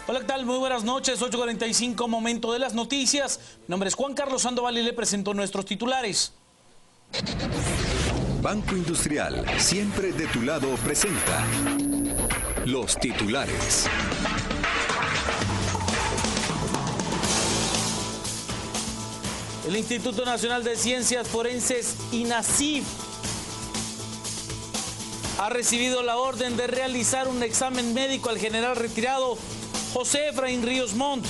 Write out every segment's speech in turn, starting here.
Hola, ¿qué tal? Muy buenas noches, 8:45, momento de las noticias. Mi nombre es Juan Carlos Sandoval y le presento nuestros titulares. Banco Industrial, siempre de tu lado, presenta los titulares. El Instituto Nacional de Ciencias Forenses, INACIF, ha recibido la orden de realizar un examen médico al general retirado José Efraín Ríos Montt.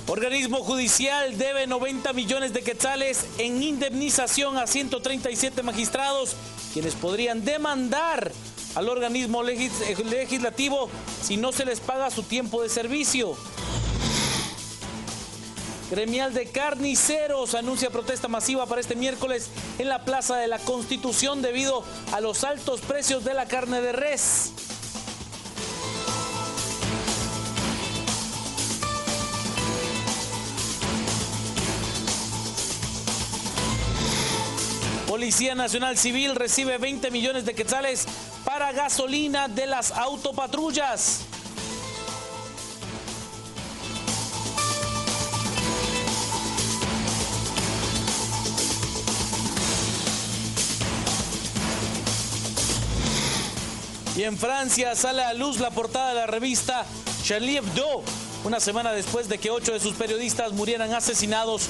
Organismo judicial debe 90 millones de quetzales en indemnización a 137 magistrados, quienes podrían demandar al organismo legislativo si no se les paga su tiempo de servicio. Gremial de carniceros anuncia protesta masiva para este miércoles en la Plaza de la Constitución debido a los altos precios de la carne de res. Policía Nacional Civil recibe 20 millones de quetzales para gasolina de las autopatrullas. Y en Francia sale a luz la portada de la revista Charlie Hebdo, una semana después de que 8 de sus periodistas murieran asesinados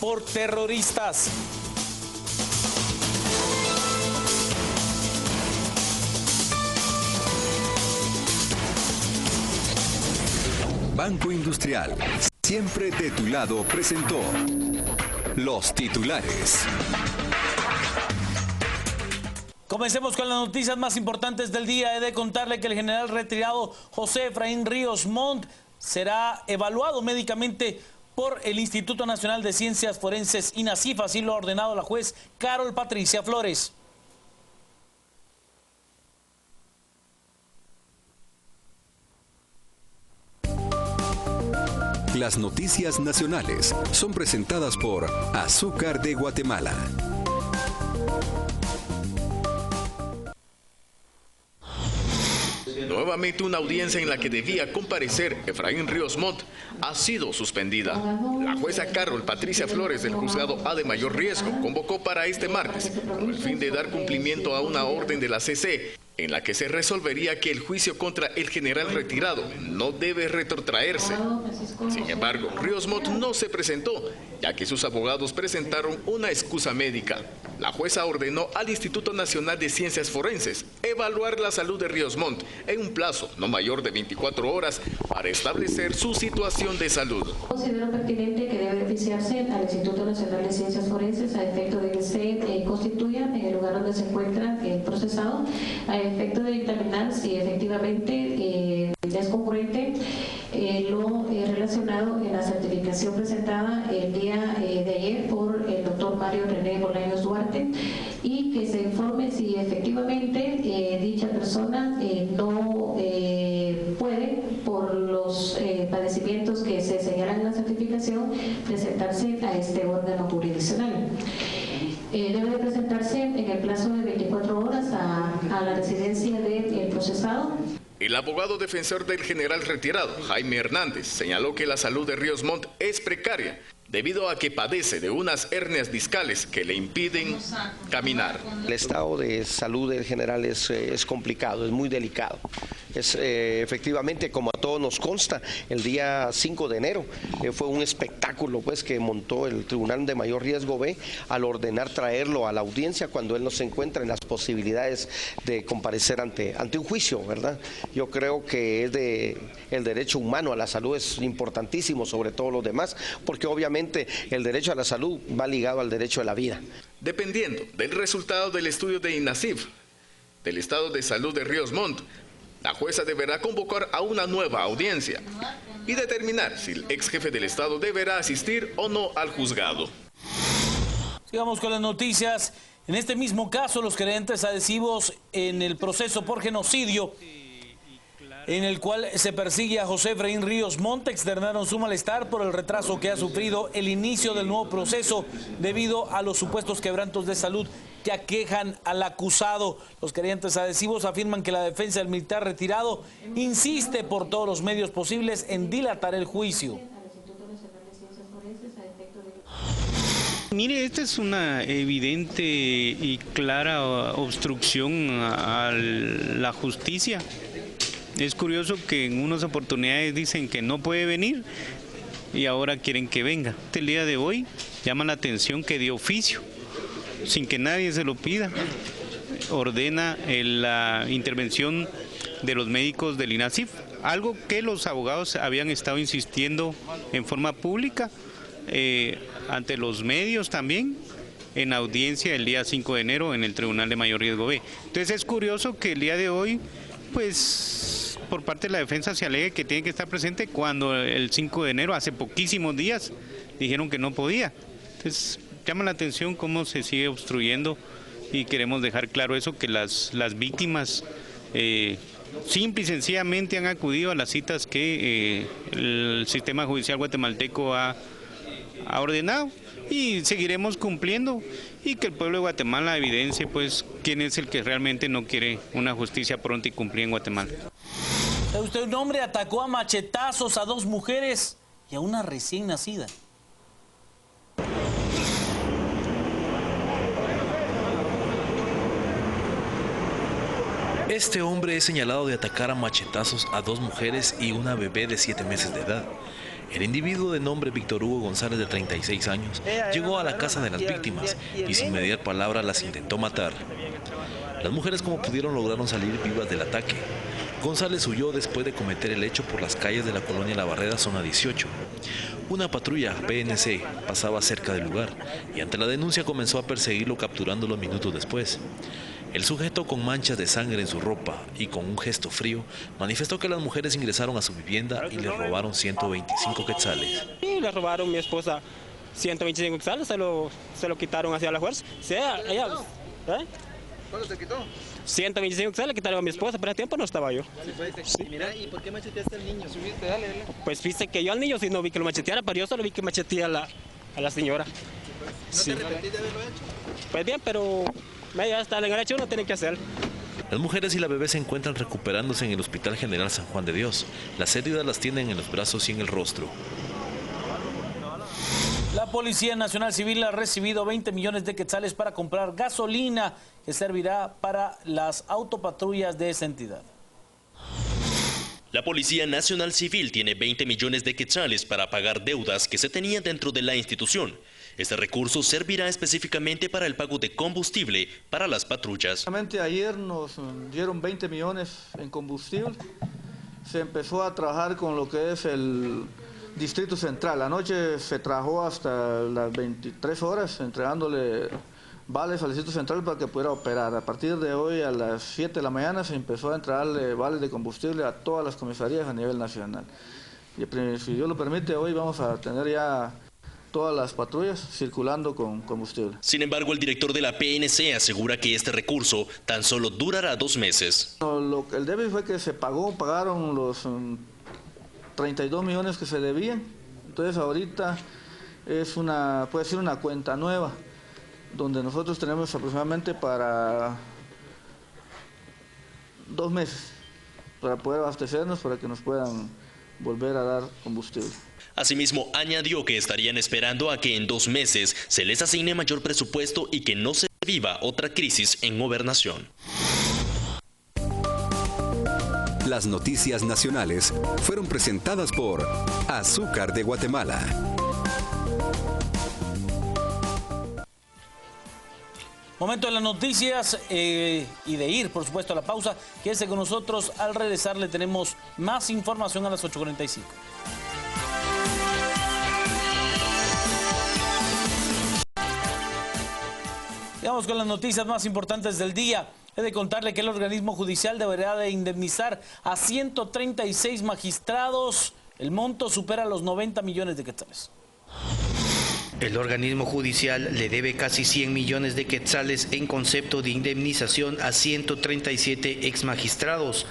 por terroristas. Banco Industrial, siempre de tu lado, presentó los titulares. Comencemos con las noticias más importantes del día. He de contarle que el general retirado José Efraín Ríos Montt será evaluado médicamente por el Instituto Nacional de Ciencias Forenses, INACIF, así lo ha ordenado la juez Carol Patricia Flores. Las noticias nacionales son presentadas por Azúcar de Guatemala. Nuevamente una audiencia en la que debía comparecer Efraín Ríos Montt ha sido suspendida. La jueza Carol Patricia Flores del Juzgado A de Mayor Riesgo convocó para este martes con el fin de dar cumplimiento a una orden de la CC en la que se resolvería que el juicio contra el general retirado no debe retrotraerse. Sin embargo, Ríos Montt no se presentó, ya que sus abogados presentaron una excusa médica. La jueza ordenó al Instituto Nacional de Ciencias Forenses evaluar la salud de Ríos Montt en un plazo no mayor de 24 horas para establecer su situación de salud. Considero pertinente que debe oficiarse al Instituto Nacional de Ciencias Forenses a efecto de que se constituya en el lugar donde se encuentra el procesado, a efecto de dictaminar si efectivamente es congruente lo relacionado en la certificación presentada el día de ayer por el doctor Mario René Bolaños Duarte, y que se informe si efectivamente dicha persona no puede, por los padecimientos que se señalan en la certificación, presentarse a este órgano jurisdiccional. Debe de presentarse en el plazo de 24 horas a la residencia del procesado. El abogado defensor del general retirado, Jaime Hernández, señaló que la salud de Ríos Montt es precaria debido a que padece de unas hernias discales que le impiden caminar. El estado de salud del general es complicado, es muy delicado. Efectivamente, como a todos nos consta, el día 5 de enero fue un espectáculo pues que montó el Tribunal de Mayor Riesgo B al ordenar traerlo a la audiencia cuando él no se encuentra en las posibilidades de comparecer ante un juicio, ¿verdad? Yo creo que el derecho humano a la salud es importantísimo sobre todos los demás, porque obviamente el derecho a la salud va ligado al derecho a la vida. Dependiendo del resultado del estudio de INACIF, del estado de salud de Ríos Montt, la jueza deberá convocar a una nueva audiencia y determinar si el ex jefe del Estado deberá asistir o no al juzgado. Sigamos con las noticias. En este mismo caso, los creyentes adhesivos en el proceso por genocidio en el cual se persigue a José Efraín Ríos Montt, externaron su malestar por el retraso que ha sufrido el inicio del nuevo proceso debido a los supuestos quebrantos de salud que aquejan al acusado. Los querellantes adhesivos afirman que la defensa del militar retirado insiste por todos los medios posibles en dilatar el juicio. Mire, esta es una evidente y clara obstrucción a la justicia. Es curioso que en unas oportunidades dicen que no puede venir y ahora quieren que venga. El día de hoy llama la atención que de oficio, sin que nadie se lo pida, ordena la intervención de los médicos del INASIF, algo que los abogados habían estado insistiendo en forma pública, ante los medios también, en audiencia el día 5 de enero en el Tribunal de Mayor Riesgo B. Entonces es curioso que el día de hoy, pues, por parte de la defensa se alegue que tiene que estar presente cuando el 5 de enero, hace poquísimos días, dijeron que no podía. Entonces llama la atención cómo se sigue obstruyendo y queremos dejar claro eso, que las víctimas simple y sencillamente han acudido a las citas que el sistema judicial guatemalteco ha ordenado y seguiremos cumpliendo, y que el pueblo de Guatemala evidencie pues quién es el que realmente no quiere una justicia pronta y cumplida en Guatemala. Usted, un hombre atacó a machetazos a 2 mujeres y a una recién nacida. Este hombre es señalado de atacar a machetazos a 2 mujeres y una bebé de 7 meses de edad. El individuo de nombre Víctor Hugo González, de 36 años, llegó a la casa de las víctimas y sin mediar palabra las intentó matar. Las mujeres, como pudieron, lograron salir vivas del ataque. González huyó después de cometer el hecho por las calles de la colonia La Barrera, zona 18. Una patrulla PNC pasaba cerca del lugar y ante la denuncia comenzó a perseguirlo, capturándolo minutos después. El sujeto, con manchas de sangre en su ropa y con un gesto frío, manifestó que las mujeres ingresaron a su vivienda y le robaron 125 quetzales. Y le robaron a mi esposa 125 quetzales, se lo quitaron hacia la fuerza. Sí, ella, ¿Cuánto te quitó? 125 quetzales le quitaron a mi esposa, pero a tiempo no estaba yo. Sí. Mira, ¿y por qué macheteaste al niño? Subiste, dale. Pues viste que yo al niño sí no vi que lo macheteara, pero yo solo vi que macheteé a la señora. ¿No te arrepentís de haberlo hecho? Pues bien, pero ya está, en el hecho uno tiene que hacer. Las mujeres y la bebé se encuentran recuperándose en el Hospital General San Juan de Dios. Las heridas las tienen en los brazos y en el rostro. La Policía Nacional Civil ha recibido 20 millones de quetzales para comprar gasolina que servirá para las autopatrullas de esa entidad. La Policía Nacional Civil tiene 20 millones de quetzales para pagar deudas que se tenían dentro de la institución. Este recurso servirá específicamente para el pago de combustible para las patrullas. Ayer nos dieron 20 millones en combustible. Se empezó a trabajar con lo que es el Distrito Central. Anoche se trabajó hasta las 23 horas entregándole vales al Distrito Central para que pudiera operar. A partir de hoy a las 7 de la mañana se empezó a entregarle vales de combustible a todas las comisarías a nivel nacional. Y si Dios lo permite, hoy vamos a tener ya todas las patrullas circulando con combustible. Sin embargo, el director de la PNC asegura que este recurso tan solo durará 2 meses. El débil fue que se pagaron los 32 millones que se debían. Entonces ahorita puede ser una cuenta nueva, donde nosotros tenemos aproximadamente para 2 meses para poder abastecernos, para que nos puedan volver a dar combustible. Asimismo, añadió que estarían esperando a que en 2 meses se les asigne mayor presupuesto y que no se viva otra crisis en Gobernación. Las noticias nacionales fueron presentadas por Azúcar de Guatemala. Momento de las noticias y de ir, por supuesto, a la pausa. Quédese con nosotros. Al regresar le tenemos más información a las 8:45. Vamos con las noticias más importantes del día. He de contarle que el organismo judicial deberá de indemnizar a 136 magistrados. El monto supera los 90 millones de quetzales. El organismo judicial le debe casi 100 millones de quetzales en concepto de indemnización a 137 exmagistrados.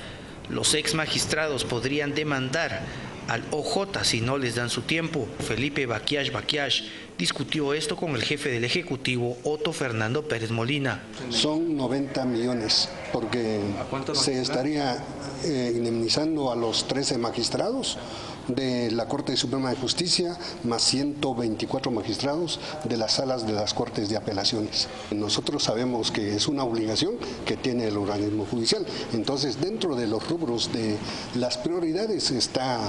Los ex magistrados podrían demandar al OJ si no les dan su tiempo. Felipe Baquiash discutió esto con el jefe del Ejecutivo, Otto Fernando Pérez Molina. Son 90 millones, porque se estaría indemnizando a los 13 magistrados de la Corte Suprema de Justicia, más 124 magistrados de las salas de las Cortes de Apelaciones. Nosotros sabemos que es una obligación que tiene el organismo judicial, entonces dentro de los rubros de las prioridades está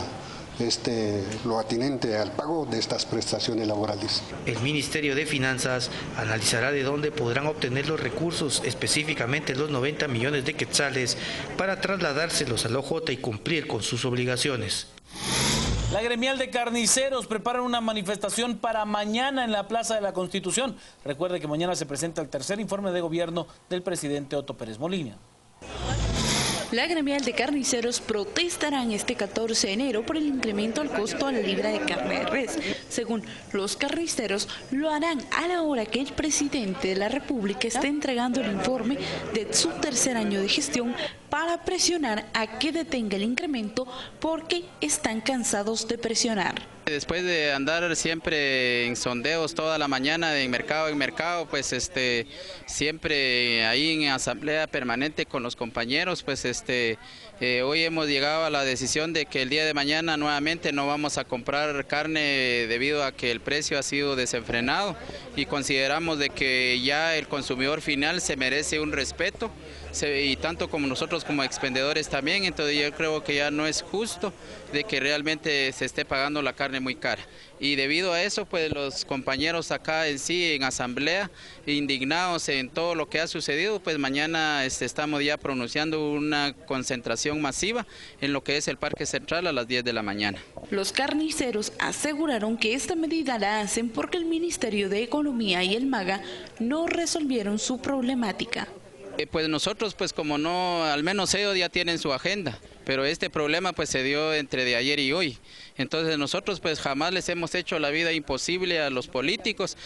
lo atinente al pago de estas prestaciones laborales. El Ministerio de Finanzas analizará de dónde podrán obtener los recursos, específicamente los 90 millones de quetzales, para trasladárselos al OJ y cumplir con sus obligaciones. La gremial de carniceros prepara una manifestación para mañana en la Plaza de la Constitución. Recuerde que mañana se presenta el tercer informe de gobierno del presidente Otto Pérez Molina. La gremial de carniceros protestarán este 14 de enero por el incremento al costo a la libra de carne de res. Según los carniceros, lo harán a la hora que el presidente de la República esté entregando el informe de su tercer año de gestión para presionar a que detenga el incremento porque están cansados de presionar. Después de andar siempre en sondeos toda la mañana de mercado en mercado, pues siempre ahí en asamblea permanente con los compañeros, pues hoy hemos llegado a la decisión de que el día de mañana nuevamente no vamos a comprar carne debido a que el precio ha sido desenfrenado y consideramos de que ya el consumidor final se merece un respeto y tanto como nosotros como expendedores también, entonces yo creo que ya no es justo de que realmente se esté pagando la carne muy cara. Y debido a eso, pues los compañeros acá en sí, en asamblea, indignados en todo lo que ha sucedido, pues mañana estamos ya pronunciando una concentración masiva en lo que es el Parque Central a las 10 de la mañana. Los carniceros aseguraron que esta medida la hacen porque el Ministerio de Economía y el MAGA no resolvieron su problemática. Pues nosotros, pues como no, al menos ellos ya tienen su agenda, pero este problema pues se dio entre de ayer y hoy. Entonces nosotros pues jamás les hemos hecho la vida imposible a los políticos,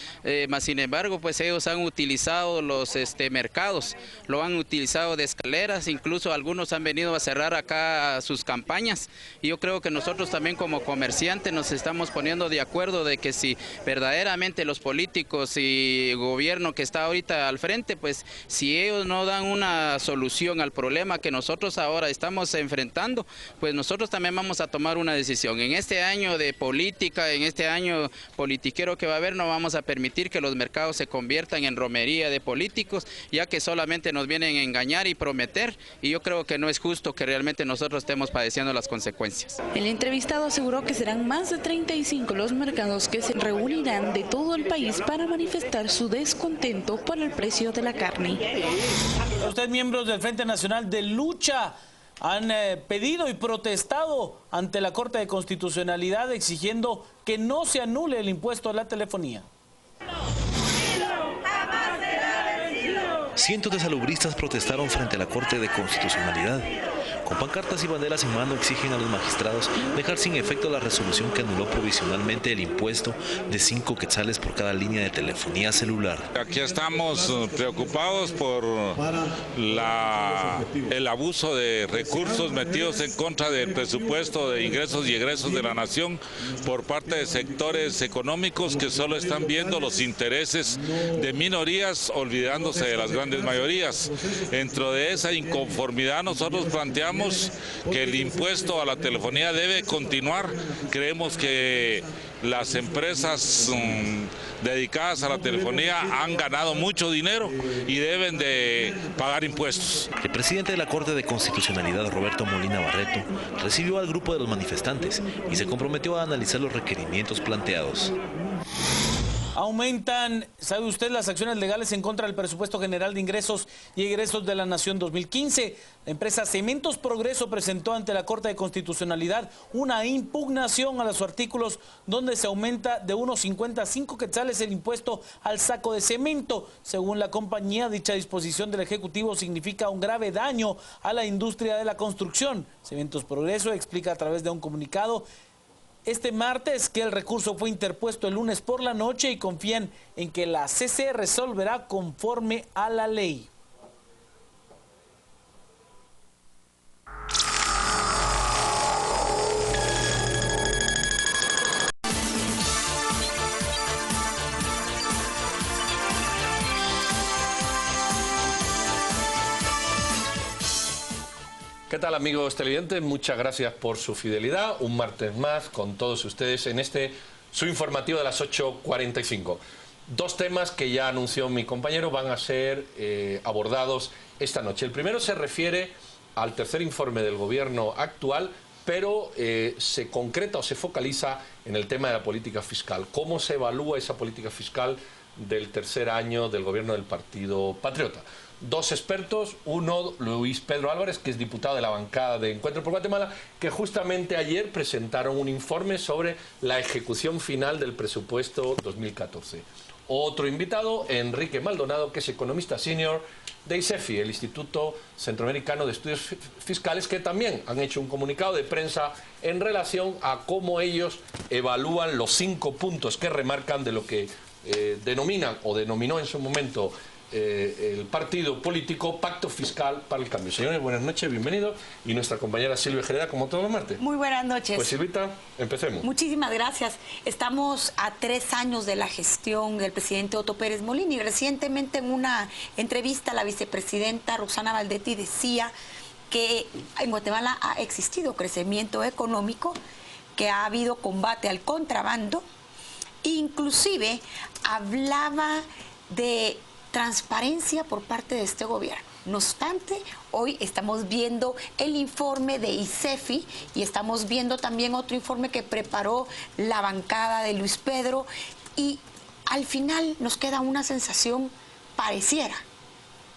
mas sin embargo pues ellos han utilizado los mercados, lo han utilizado de escaleras, incluso algunos han venido a cerrar acá sus campañas. Y yo creo que nosotros también como comerciantes nos estamos poniendo de acuerdo de que si verdaderamente los políticos y el gobierno que está ahorita al frente, pues si ellos no dan una solución al problema que nosotros ahora estamos enfrentando, pues nosotros también vamos a tomar una decisión. En este año de política, en este año politiquero que va a haber, no vamos a permitir que los mercados se conviertan en romería de políticos, ya que solamente nos vienen a engañar y prometer, y yo creo que no es justo que realmente nosotros estemos padeciendo las consecuencias. El entrevistado aseguró que serán más de 35 los mercados que se reunirán de todo el país para manifestar su descontento por el precio de la carne. Usted, miembros del Frente Nacional de Lucha, han pedido y protestado ante la Corte de Constitucionalidad exigiendo que no se anule el impuesto a la telefonía. Cientos de salubristas protestaron frente a la Corte de Constitucionalidad. Con pancartas y banderas en mano exigen a los magistrados dejar sin efecto la resolución que anuló provisionalmente el impuesto de 5 quetzales por cada línea de telefonía celular. Aquí estamos preocupados por el abuso de recursos metidos en contra del presupuesto de ingresos y egresos de la nación por parte de sectores económicos que solo están viendo los intereses de minorías olvidándose de las grandes mayorías. Dentro de esa inconformidad nosotros planteamos que el impuesto a la telefonía debe continuar. Creemos que las empresas dedicadas a la telefonía han ganado mucho dinero y deben de pagar impuestos. El presidente de la Corte de Constitucionalidad, Roberto Molina Barreto, recibió al grupo de los manifestantes y se comprometió a analizar los requerimientos planteados. Aumentan, ¿sabe usted?, las acciones legales en contra del presupuesto general de ingresos y egresos de la Nación 2015. La empresa Cementos Progreso presentó ante la Corte de Constitucionalidad una impugnación a los artículos donde se aumenta de unos 55 quetzales el impuesto al saco de cemento. Según la compañía, dicha disposición del Ejecutivo significa un grave daño a la industria de la construcción. Cementos Progreso explica a través de un comunicado este martes que el recurso fue interpuesto el lunes por la noche y confían en que la CC resolverá conforme a la ley. ¿Qué tal, amigos televidentes? Muchas gracias por su fidelidad. Un martes más con todos ustedes en su informativo de las 8:45. Dos temas que ya anunció mi compañero van a ser abordados esta noche. El primero se refiere al tercer informe del gobierno actual, pero se concreta o se focaliza en el tema de la política fiscal. ¿Cómo se evalúa esa política fiscal del tercer año del gobierno del Partido Patriota? Dos expertos, uno Luis Pedro Álvarez, que es diputado de la bancada de Encuentro por Guatemala, que justamente ayer presentaron un informe sobre la ejecución final del presupuesto 2014. Otro invitado, Enrique Maldonado, que es economista senior de ICEFI, el Instituto Centroamericano de Estudios Fiscales, que también han hecho un comunicado de prensa en relación a cómo ellos evalúan los 5 puntos que remarcan de lo que denominan o denominó en su momento el partido político Pacto Fiscal para el Cambio. Señores, buenas noches, bienvenidos. Y nuestra compañera Silvia Jereda, como todos los martes. Muy buenas noches. Pues Silvita, empecemos. Muchísimas gracias. Estamos a 3 años de la gestión del presidente Otto Pérez Molina y recientemente en una entrevista la vicepresidenta Roxana Valdetti decía que en Guatemala ha existido crecimiento económico, que ha habido combate al contrabando, inclusive hablaba de transparencia por parte de este gobierno. No obstante, hoy estamos viendo el informe de ICEFI y estamos viendo también otro informe que preparó la bancada de Luis Pedro y al final nos queda una sensación, pareciera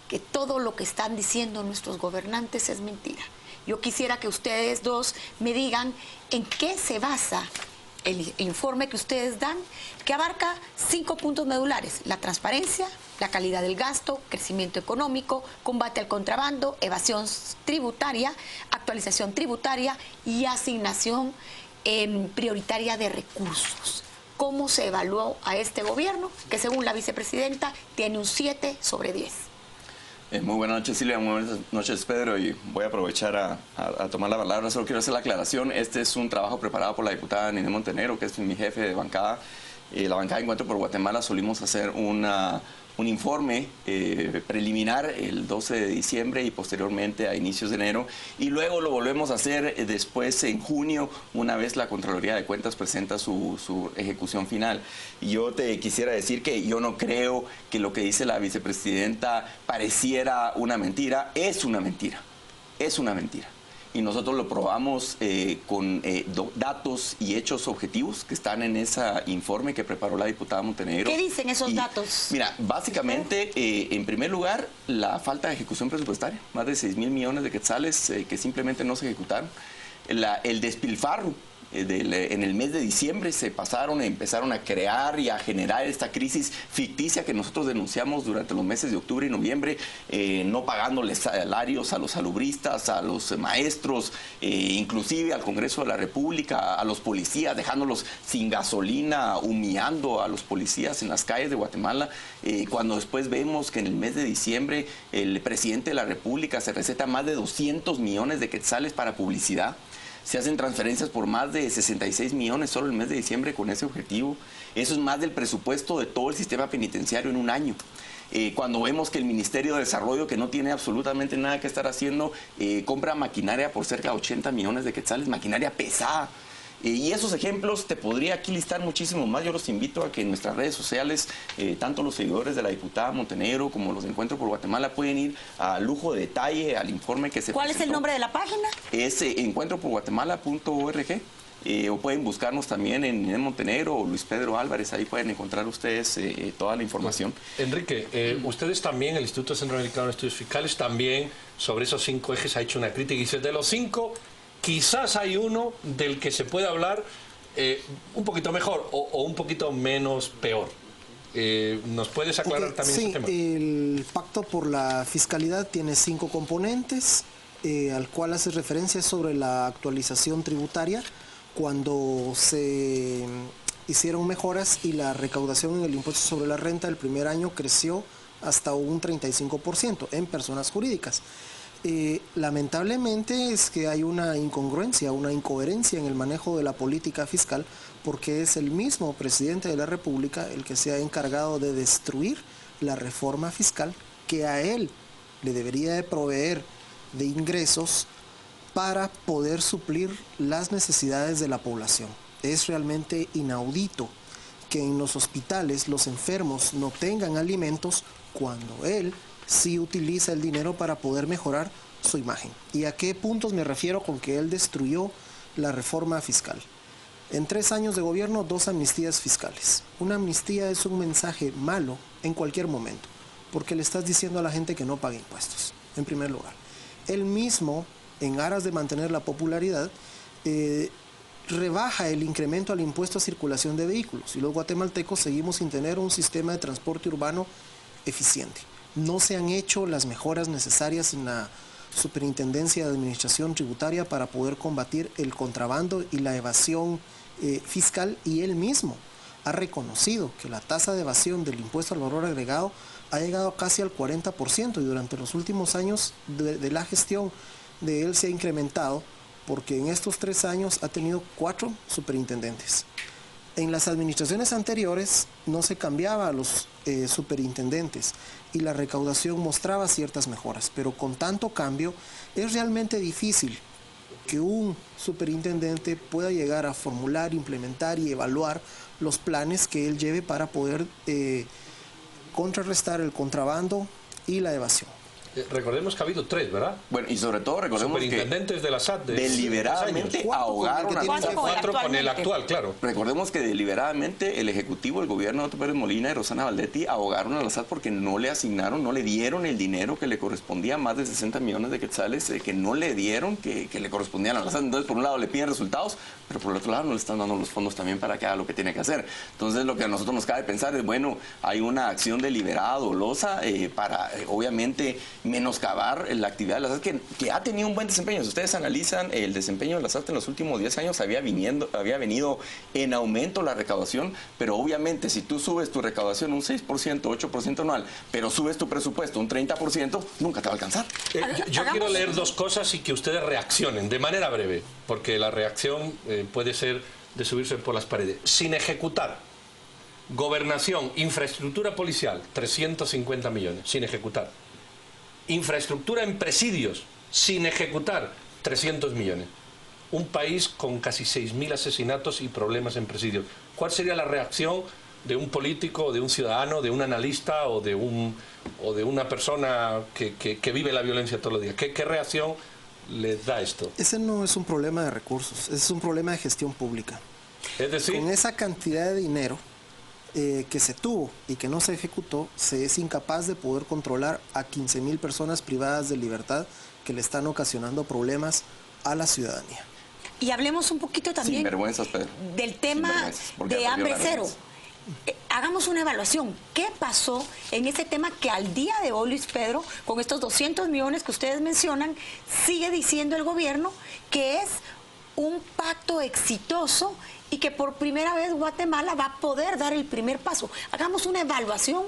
que todo lo que están diciendo nuestros gobernantes es mentira. Yo quisiera que ustedes dos me digan en qué se basa el informe que ustedes dan, que abarca 5 puntos medulares: la transparencia, la calidad del gasto, crecimiento económico, combate al contrabando, evasión tributaria, actualización tributaria y asignación prioritaria de recursos. ¿Cómo se evaluó a este gobierno, que según la vicepresidenta tiene un 7 sobre 10? Muy buenas noches, Silvia. Muy buenas noches, Pedro. Y voy a aprovechar a tomar la palabra. Solo quiero hacer la aclaración. Este es un trabajo preparado por la diputada Ninel Montenegro, que es mi jefe de bancada. La bancada de Encuentro por Guatemala solimos hacer un informe preliminar el 12 de diciembre y posteriormente a inicios de enero. Y luego lo volvemos a hacer después en junio, una vez la Contraloría de Cuentas presenta su ejecución final. Y yo te quisiera decir que yo no creo que lo que dice la vicepresidenta pareciera una mentira. Es una mentira. Es una mentira. Y nosotros lo probamos con datos y hechos objetivos que están en ese informe que preparó la diputada Montenegro. ¿Qué dicen esos datos? Mira, básicamente, en primer lugar, la falta de ejecución presupuestaria, más de 6,000 millones de quetzales que simplemente no se ejecutaron. El despilfarro. En el mes de diciembre empezaron a crear y a generar esta crisis ficticia que nosotros denunciamos durante los meses de octubre y noviembre, no pagándoles salarios a los salubristas, a los maestros, inclusive al Congreso de la República, a los policías, dejándolos sin gasolina, humillando a los policías en las calles de Guatemala, cuando después vemos que en el mes de diciembre el presidente de la República se receta más de 200 millones de quetzales para publicidad. Se hacen transferencias por más de 66 millones solo el mes de diciembre con ese objetivo. Eso es más del presupuesto de todo el sistema penitenciario en un año. Cuando vemos que el Ministerio de Desarrollo, que no tiene absolutamente nada que estar haciendo, compra maquinaria por cerca de 80 millones de quetzales, maquinaria pesada. Y esos ejemplos te podría aquí listar muchísimo más. Yo los invito a que en nuestras redes sociales, tanto los seguidores de la diputada Montenegro como los de Encuentro por Guatemala pueden ir a lujo de detalle al informe que se ¿Cuál presentó. es el nombre de la página? Es encuentroporguatemala.org. O pueden buscarnos también en Ninel Montenegro o Luis Pedro Álvarez, ahí pueden encontrar ustedes toda la información. Enrique, ustedes también, el Instituto Centroamericano de Estudios Fiscales, también sobre esos 5 ejes ha hecho una crítica y dice, de los 5, quizás hay uno del que se puede hablar un poquito mejor o un poquito menos peor. ¿Nos puedes aclarar también ese tema? Sí, el Pacto por la Fiscalidad tiene 5 componentes, al cual hace referencia sobre la actualización tributaria, cuando se hicieron mejoras y la recaudación en el impuesto sobre la renta el primer año creció hasta un 35% en personas jurídicas. Lamentablemente es que hay una incongruencia, una incoherencia en el manejo de la política fiscal, porque es el mismo presidente de la República el que se ha encargado de destruir la reforma fiscal que a él le debería de proveer de ingresos para poder suplir las necesidades de la población. Es realmente inaudito que en los hospitales los enfermos no tengan alimentos cuando él sí utiliza el dinero para poder mejorar su imagen. ¿Y a qué puntos me refiero con que él destruyó la reforma fiscal? En 3 años de gobierno, 2 amnistías fiscales. Una amnistía es un mensaje malo en cualquier momento, porque le estás diciendo a la gente que no pague impuestos, en primer lugar. Él mismo, en aras de mantener la popularidad, rebaja el incremento al impuesto a circulación de vehículos, y los guatemaltecos seguimos sin tener un sistema de transporte urbano eficiente. No se han hecho las mejoras necesarias en la Superintendencia de Administración Tributaria para poder combatir el contrabando y la evasión fiscal, y él mismo ha reconocido que la tasa de evasión del impuesto al valor agregado ha llegado casi al 40%, y durante los últimos años de la gestión de él se ha incrementado, porque en estos 3 años ha tenido 4 superintendentes. En las administraciones anteriores no se cambiaba a los superintendentes y la recaudación mostraba ciertas mejoras, pero con tanto cambio es realmente difícil que un superintendente pueda llegar a formular, implementar y evaluar los planes que él lleve para poder contrarrestar el contrabando y la evasión. Recordemos que ha habido 3, ¿verdad? Bueno, y sobre todo recordemos superintendentes que de la SAT deliberadamente ahogaron a 4 con el actual, claro. Recordemos que deliberadamente el Ejecutivo, el gobierno de Otto Pérez Molina y Rosana Valdetti ahogaron a la SAT porque no le asignaron, no le dieron el dinero que le correspondía, más de 60 millones de quetzales que no le dieron, que le correspondían a la SAT. Entonces, por un lado le piden resultados, pero por el otro lado no le están dando los fondos también para que haga lo que tiene que hacer. Entonces, lo que a nosotros nos cabe pensar es, bueno, hay una acción deliberada, dolosa, para obviamente menoscabar la actividad de la SAT, que ha tenido un buen desempeño. Si ustedes analizan el desempeño de la SAT en los últimos 10 años, había venido en aumento la recaudación, pero obviamente si tú subes tu recaudación un 6%, 8% anual, pero subes tu presupuesto un 30%, nunca te va a alcanzar. Yo quiero leer 2 cosas y que ustedes reaccionen de manera breve, porque la reacción puede ser de subirse por las paredes. Sin ejecutar. Gobernación, infraestructura policial, 350 millones, sin ejecutar. Infraestructura en presidios, sin ejecutar, 300 millones. Un país con casi 6.000 asesinatos y problemas en presidios. ¿Cuál sería la reacción de un político, de un ciudadano, de un analista o de una persona que vive la violencia todos los días? ¿Qué reacción les da esto? Ese no es un problema de recursos, es un problema de gestión pública. Es decir, con esa cantidad de dinero que se tuvo y que no se ejecutó, se es incapaz de poder controlar a 15.000 personas privadas de libertad que le están ocasionando problemas a la ciudadanía. Y hablemos un poquito también del tema de hambre cero. Hagamos una evaluación. ¿Qué pasó en ese tema que al día de hoy, Luis Pedro, con estos 200 millones que ustedes mencionan, sigue diciendo el gobierno que es un pacto exitoso y que por primera vez Guatemala va a poder dar el primer paso? Hagamos una evaluación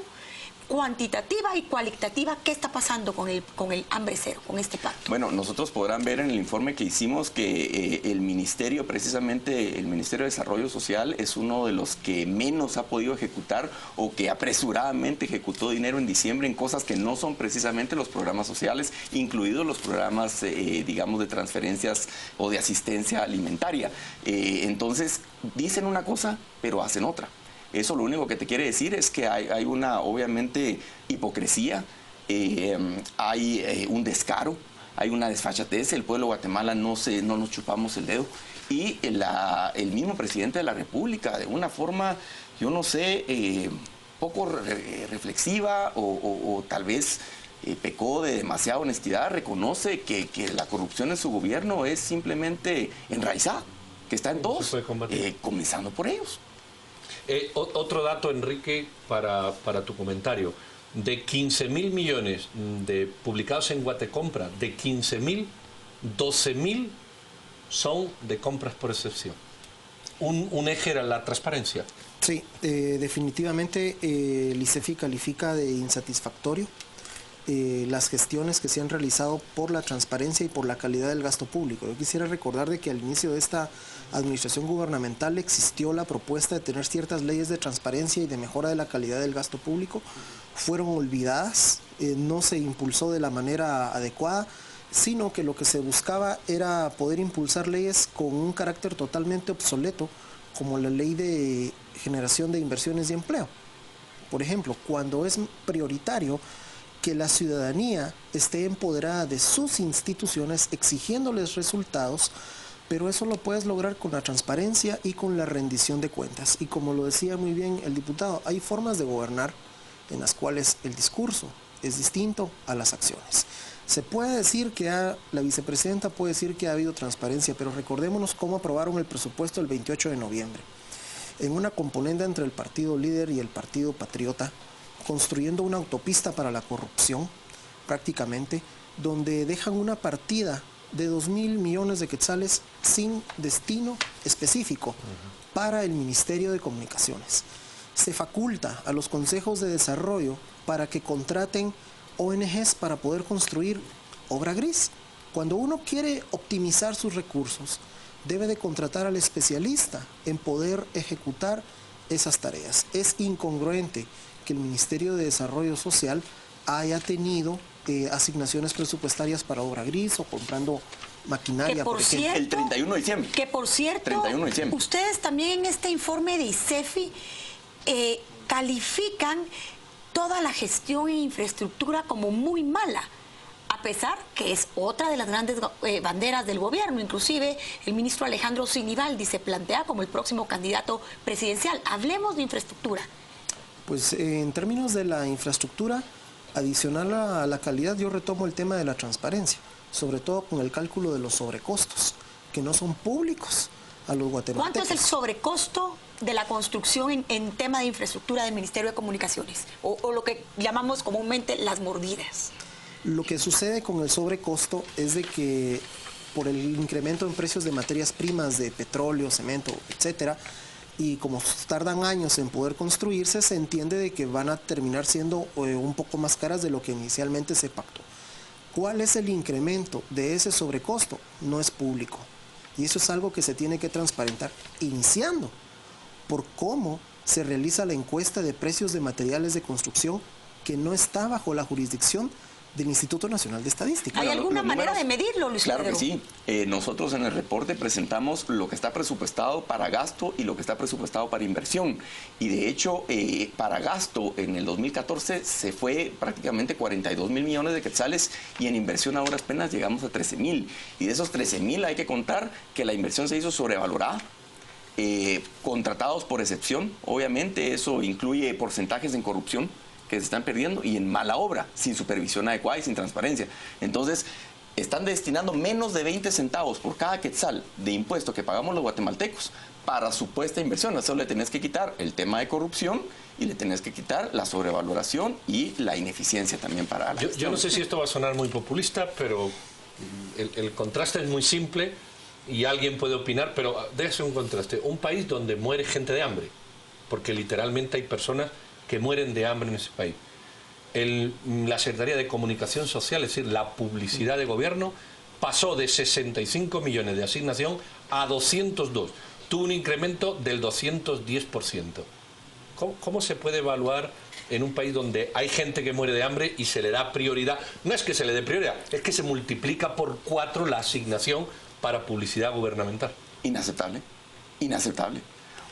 cuantitativa y cualitativa. ¿Qué está pasando con el hambre cero, con este pacto? Bueno, nosotros podrán ver en el informe que hicimos que el Ministerio, precisamente el Ministerio de Desarrollo Social, es uno de los que menos ha podido ejecutar o que apresuradamente ejecutó dinero en diciembre en cosas que no son precisamente los programas sociales, incluidos los programas, digamos, de transferencias o de asistencia alimentaria. Entonces, dicen una cosa, pero hacen otra. Eso lo único que te quiere decir es que hay una, obviamente, hipocresía, hay un descaro, hay una desfachatez. El pueblo de Guatemala no nos chupamos el dedo. Y el mismo presidente de la República, de una forma, yo no sé, poco reflexiva o tal vez pecó de demasiada honestidad, reconoce que la corrupción en su gobierno es simplemente enraizada, que está en todos, comenzando por ellos. Otro dato, Enrique, para tu comentario. De 15.000 millones publicados en Guatecompra, de 15.000, 12.000 son de compras por excepción. Un eje era la transparencia. Sí, definitivamente el ICEFI califica de insatisfactorio las gestiones que se han realizado por la transparencia y por la calidad del gasto público. Yo quisiera recordar de que al inicio de esta administración gubernamental existió la propuesta de tener ciertas leyes de transparencia y de mejora de la calidad del gasto público. Fueron olvidadas, no se impulsó de la manera adecuada. sino que lo que se buscaba era poder impulsar leyes con un carácter totalmente obsoleto, como la ley de generación de inversiones y empleo. Por ejemplo, cuando es prioritario que la ciudadanía esté empoderada de sus instituciones exigiéndoles resultados, pero eso lo puedes lograr con la transparencia y con la rendición de cuentas. Y como lo decía muy bien el diputado, hay formas de gobernar en las cuales el discurso es distinto a las acciones. Se puede decir que la vicepresidenta puede decir que ha habido transparencia, pero recordémonos cómo aprobaron el presupuesto el 28 de noviembre. En una componenda entre el partido líder y el partido patriota, construyendo una autopista para la corrupción, prácticamente, donde dejan una partida de 2.000 millones de quetzales sin destino específico para el Ministerio de Comunicaciones. Se faculta a los consejos de desarrollo para que contraten ONGs para poder construir obra gris. Cuando uno quiere optimizar sus recursos, debe de contratar al especialista en poder ejecutar esas tareas. Es incongruente que el Ministerio de Desarrollo Social haya tenido asignaciones presupuestarias para obra gris o comprando maquinaria, por ejemplo. El 31 de diciembre. Que por cierto, 31 de diciembre. Ustedes también en este informe de ICEFI califican toda la gestión e infraestructura como muy mala, a pesar que es otra de las grandes banderas del gobierno. Inclusive el ministro Alejandro Sinibaldi se plantea como el próximo candidato presidencial. Hablemos de infraestructura. Pues en términos de la infraestructura, adicional a la calidad, yo retomo el tema de la transparencia, sobre todo con el cálculo de los sobrecostos, que no son públicos a los guatemaltecos. ¿Cuánto es el sobrecosto de la construcción en tema de infraestructura del Ministerio de Comunicaciones? O lo que llamamos comúnmente las mordidas. Lo que sucede con el sobrecosto es de que por el incremento en precios de materias primas, de petróleo, cemento, etcétera, y como tardan años en poder construirse, se entiende de que van a terminar siendo un poco más caras de lo que inicialmente se pactó. ¿Cuál es el incremento de ese sobrecosto? No es público. Y eso es algo que se tiene que transparentar, iniciando por cómo se realiza la encuesta de precios de materiales de construcción, que no está bajo la jurisdicción del Instituto Nacional de Estadística. ¿Hay alguna manera de medirlo, Luis Claro Pedro? que sí. Nosotros en el reporte presentamos lo que está presupuestado para gasto y lo que está presupuestado para inversión. Y de hecho, para gasto en el 2014 se fue prácticamente 42.000 millones de quetzales y en inversión ahora apenas llegamos a 13.000. Y de esos 13.000 hay que contar que la inversión se hizo sobrevalorada. Contratados por excepción, obviamente eso incluye porcentajes en corrupción que se están perdiendo y en mala obra, sin supervisión adecuada y sin transparencia. Entonces, están destinando menos de 20 centavos por cada quetzal de impuesto que pagamos los guatemaltecos para supuesta inversión. A eso le tenés que quitar el tema de corrupción y le tenés que quitar la sobrevaloración y la ineficiencia también para la gestión. Yo no sé si esto va a sonar muy populista, pero el contraste es muy simple y alguien puede opinar, pero déjese un contraste. Un país donde muere gente de hambre, porque literalmente hay personas que mueren de hambre en ese país. La Secretaría de Comunicación Social, es decir, la publicidad de gobierno, pasó de 65 millones de asignación a 202. Tuvo un incremento del 210%. ¿Cómo se puede evaluar en un país donde hay gente que muere de hambre y se le da prioridad? No es que se le dé prioridad, es que se multiplica por 4 la asignación para publicidad gubernamental. Inaceptable, inaceptable.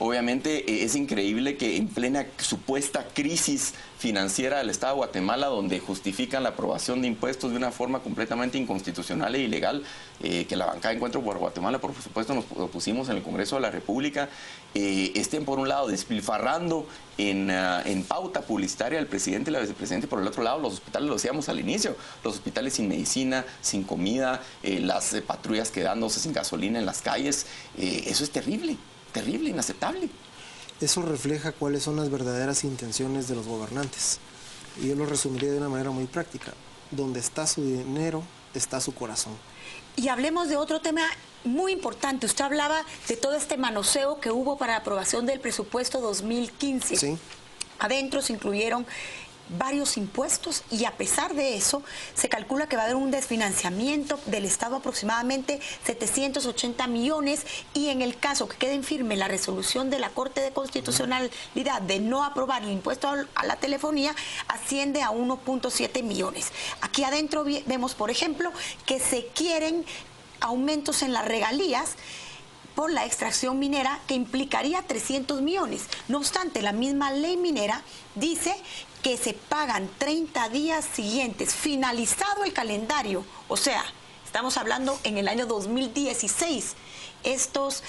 Obviamente es increíble que en plena supuesta crisis financiera del Estado de Guatemala, donde justifican la aprobación de impuestos de una forma completamente inconstitucional e ilegal, que la bancada de Encuentro por Guatemala, por supuesto, nos opusimos en el Congreso de la República, estén por un lado despilfarrando en pauta publicitaria al presidente y la vicepresidenta, y por el otro lado los hospitales, lo decíamos al inicio, los hospitales sin medicina, sin comida, las patrullas quedándose sin gasolina en las calles. Eso es terrible. Terrible, inaceptable. Eso refleja cuáles son las verdaderas intenciones de los gobernantes. Y yo lo resumiría de una manera muy práctica. Donde está su dinero, está su corazón. Y hablemos de otro tema muy importante. Usted hablaba de todo este manoseo que hubo para la aprobación del presupuesto 2015. Sí. Adentro se incluyeron varios impuestos y a pesar de eso se calcula que va a haber un desfinanciamiento del Estado aproximadamente 780 millones y en el caso que quede en firme la resolución de la Corte de Constitucionalidad de no aprobar el impuesto a la telefonía, asciende a 1.7 millones. Aquí adentro vemos, por ejemplo, que se quieren aumentos en las regalías por la extracción minera que implicaría 300 millones. No obstante, la misma ley minera dice que se pagan 30 días siguientes, finalizado el calendario. O sea, estamos hablando en el año 2016, estos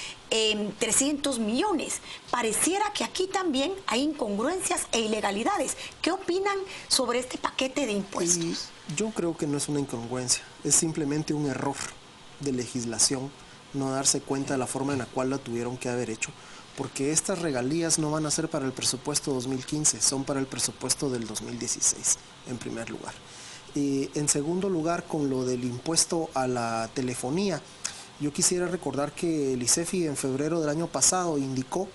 300 millones. Pareciera que aquí también hay incongruencias e ilegalidades. ¿Qué opinan sobre este paquete de impuestos? Yo creo que no es una incongruencia, es simplemente un error de legislación no darse cuenta de la forma en la cual la tuvieron que haber hecho, porque estas regalías no van a ser para el presupuesto 2015, son para el presupuesto del 2016, en primer lugar. Y en segundo lugar, con lo del impuesto a la telefonía, yo quisiera recordar que el ICEFI en febrero del año pasado indicó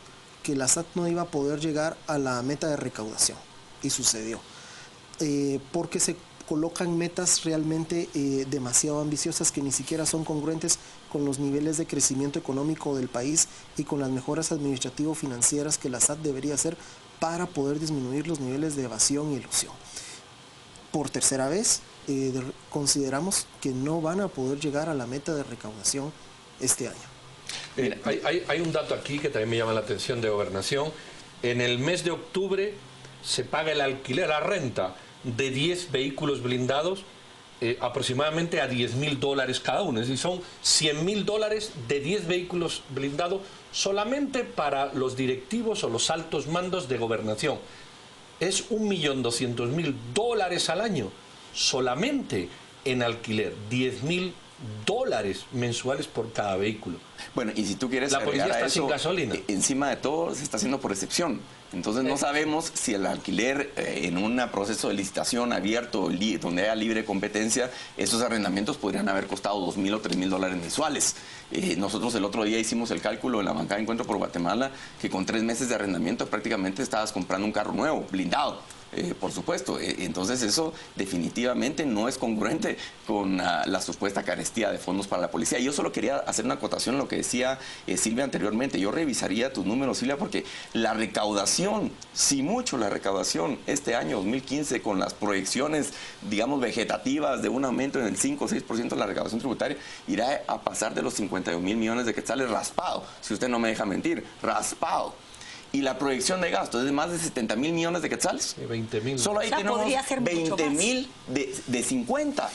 que la SAT no iba a poder llegar a la meta de recaudación, y sucedió, porque se colocan metas realmente demasiado ambiciosas que ni siquiera son congruentes con los niveles de crecimiento económico del país y con las mejoras administrativo-financieras que la SAT debería hacer para poder disminuir los niveles de evasión y elusión. Por tercera vez, consideramos que no van a poder llegar a la meta de recaudación este año. Hay un dato aquí que también me llama la atención de Gobernación. En el mes de octubre se paga el alquiler, la renta de 10 vehículos blindados aproximadamente a $10.000 cada uno. Es decir, son $100.000 de 10 vehículos blindados solamente para los directivos o los altos mandos de Gobernación. Es $1.200.000 al año solamente en alquiler, $10.000 mensuales por cada vehículo. Bueno, y si tú quieres la policía está eso, sin gasolina. Encima de todo se está haciendo por excepción. Entonces no sabemos si el alquiler en un proceso de licitación abierto, donde haya libre competencia, esos arrendamientos podrían haber costado $2.000 o $3.000 mensuales. Nosotros el otro día hicimos el cálculo en la bancada de Encuentro por Guatemala, que con 3 meses de arrendamiento prácticamente estabas comprando un carro nuevo, blindado. Por supuesto, entonces eso definitivamente no es congruente con la supuesta carestía de fondos para la policía. Yo solo quería hacer una acotación a lo que decía Silvia anteriormente. Yo revisaría tus números, Silvia, porque la recaudación, si mucho la recaudación este año 2015 con las proyecciones, digamos, vegetativas de un aumento en el 5 o 6% de la recaudación tributaria, irá a pasar de los 51.000 millones de quetzales raspado, si usted no me deja mentir, raspado. Y la proyección de gasto es de más de 70.000 millones de quetzales. 20.000. Solo ahí tenemos 20.000 de 50.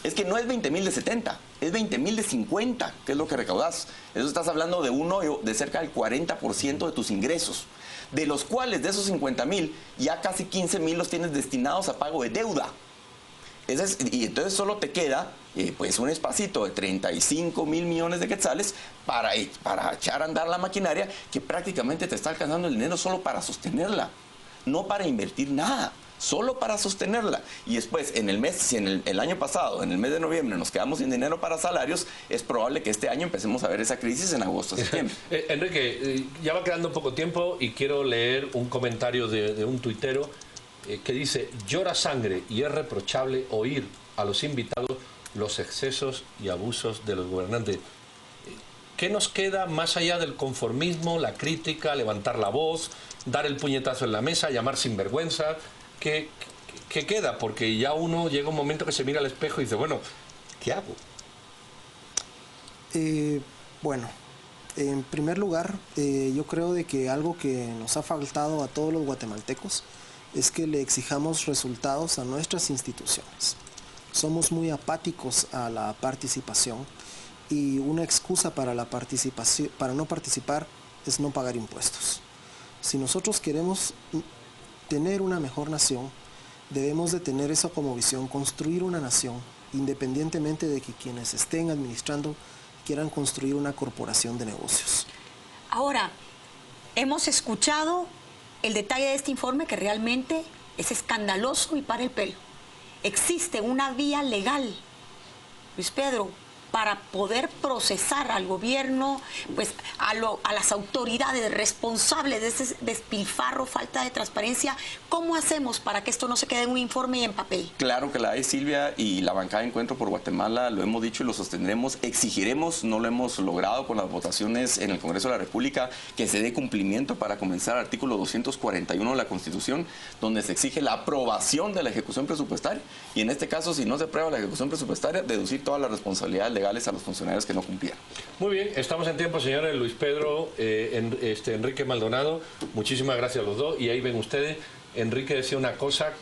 Es que no es 20.000 de 70, es 20.000 de 50, que es lo que recaudás. Eso estás hablando de uno de cerca del 40% de tus ingresos, de los cuales de esos 50.000, ya casi 15.000 los tienes destinados a pago de deuda. Y entonces solo te queda pues un espacito de 35.000 millones de quetzales para echar a andar la maquinaria que prácticamente te está alcanzando el dinero solo para sostenerla, no para invertir nada, solo para sostenerla. Y después, en el mes, si en el año pasado, en el mes de noviembre, nos quedamos sin dinero para salarios, es probable que este año empecemos a ver esa crisis en agosto, septiembre. Enrique, ya va quedando poco tiempo y quiero leer un comentario de un tuitero que dice: llora sangre y es reprochable oír a los invitados los excesos y abusos de los gobernantes. ¿Qué nos queda más allá del conformismo, la crítica, levantar la voz, dar el puñetazo en la mesa, llamar sinvergüenza? ¿Qué queda? Porque ya uno llega un momento que se mira al espejo y dice, bueno, ¿qué hago? Bueno, en primer lugar, yo creo de que algo que nos ha faltado a todos los guatemaltecos es que le exijamos resultados a nuestras instituciones. Somos muy apáticos a la participación y una excusa para la participación, para no participar, es no pagar impuestos. Si nosotros queremos tener una mejor nación, debemos de tener eso como visión, construir una nación, independientemente de que quienes estén administrando quieran construir una corporación de negocios. Ahora, hemos escuchado el detalle de este informe que realmente es escandaloso y para el pelo. Existe una vía legal, Luis Pedro, para poder procesar al gobierno, pues a las autoridades responsables de ese despilfarro, falta de transparencia? ¿Cómo hacemos para que esto no se quede en un informe y en papel? Claro que la hay, Silvia, y la bancada de Encuentro por Guatemala lo hemos dicho y lo sostendremos, exigiremos, no lo hemos logrado con las votaciones en el Congreso de la República, que se dé cumplimiento para comenzar el artículo 241 de la Constitución, donde se exige la aprobación de la ejecución presupuestaria, y en este caso, si no se aprueba la ejecución presupuestaria, deducir todas las responsabilidades legales a los funcionarios que no cumplieron. Muy bien, estamos en tiempo, señores. Luis Pedro, Enrique Maldonado, muchísimas gracias a los dos. Y ahí ven ustedes, Enrique decía una cosa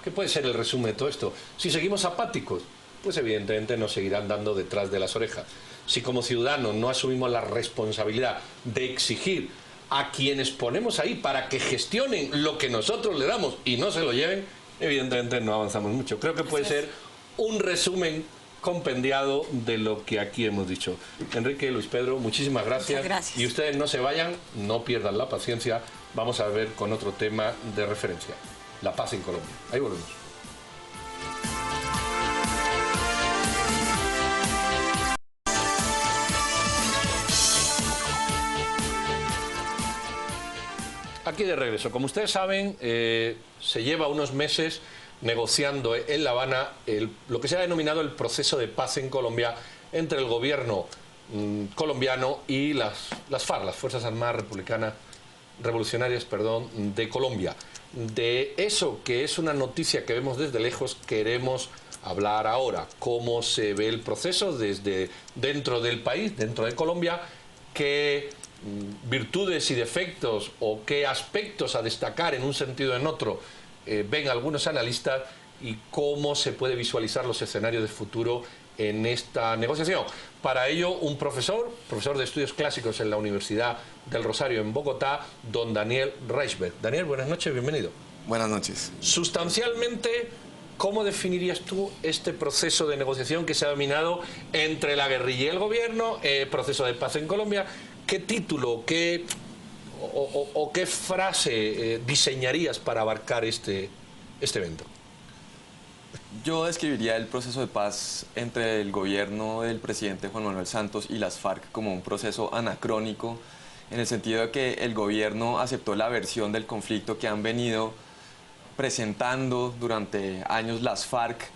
que puede ser el resumen de todo esto. Si seguimos apáticos, pues evidentemente nos seguirán dando detrás de las orejas. Si como ciudadanos no asumimos la responsabilidad de exigir a quienes ponemos ahí para que gestionen lo que nosotros le damos y no se lo lleven, evidentemente no avanzamos mucho. Creo que puede ser un resumen compendiado de lo que aquí hemos dicho. Enrique, Luis Pedro, muchísimas gracias. Muchas gracias. Y ustedes no se vayan, no pierdan la paciencia. Vamos a ver con otro tema de referencia, la paz en Colombia. Ahí volvemos. Aquí de regreso. Como ustedes saben, se lleva unos meses negociando en La Habana lo que se ha denominado el proceso de paz en Colombia entre el gobierno colombiano y las FARC, las Fuerzas Armadas Revolucionarias de Colombia. De eso, que es una noticia que vemos desde lejos, queremos hablar ahora. Cómo se ve el proceso desde dentro del país, dentro de Colombia, qué virtudes y defectos o qué aspectos a destacar en un sentido o en otro ven algunos analistas, y cómo se puede visualizar los escenarios de futuro en esta negociación. Para ello, un profesor de estudios clásicos en la Universidad del Rosario en Bogotá, don Daniel Reichberg. Daniel, buenas noches, bienvenido. Buenas noches. Sustancialmente, ¿cómo definirías tú este proceso de negociación que se ha dominado entre la guerrilla y el gobierno, proceso de paz en Colombia? ¿Qué título, qué frase diseñarías para abarcar este evento? Yo describiría el proceso de paz entre el gobierno del presidente Juan Manuel Santos y las FARC como un proceso anacrónico, en el sentido de que el gobierno aceptó la versión del conflicto que han venido presentando durante años las FARC,